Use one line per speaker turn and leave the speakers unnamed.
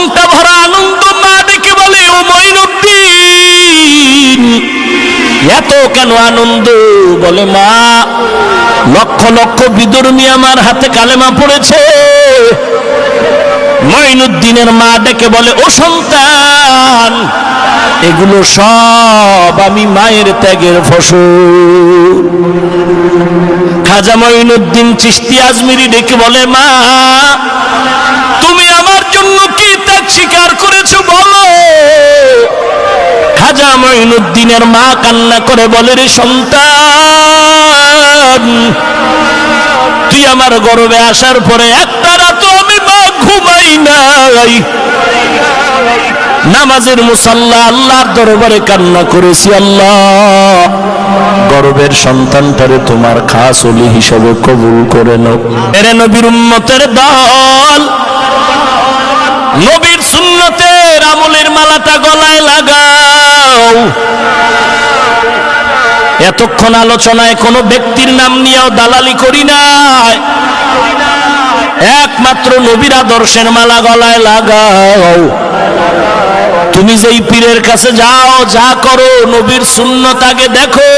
মনটা ভরা আনন্দ, মা ডেকে বলে, ও মঈনুদ্দিন, এত কেন আনন্দ? বলে, মা, লক্ষ লক্ষ বিধর্মী আমার হাতে কালেমা পড়েছে। মঈনুদ্দিনের মা ডেকে বলে, ও সন্তান, এগুলো সব আমি মায়ের ত্যাগের ফসল। খাজা মঈনুদ্দিন চিশতি আজমিরি ডেকে বলে, মা, তুমি আমার জন্য কি ত্যাগ স্বীকার করেছো বলো। খাজা মঈনুদ্দিনের মা কান্না করে বলে, রে সন্তান, তুই আমার গর্ভে আসার পরে একটা রাত আমি মা ঘুমাই নাই। নামাজের মুসাল্লা আল্লাহর দরবারে কান্না করেছি, আল্লাহ, গর্বের সন্তানটারে তোমার খাস ওলি হিসেবে কবুল করে নাও। এরে নবীর উম্মতের দল, নবীর সুন্নতের আমলের মালাটা গলায় লাগাও। এতক্ষণ আলোচনায় কোনো ব্যক্তির নাম নিয়েও দালালি করি নাই, একমাত্র নবীর আদর্শের মালা গলায় লাগাও। তুমি যেই পীরের কাছে যাও, যা করো, নবীর সুন্নত আগে দেখো।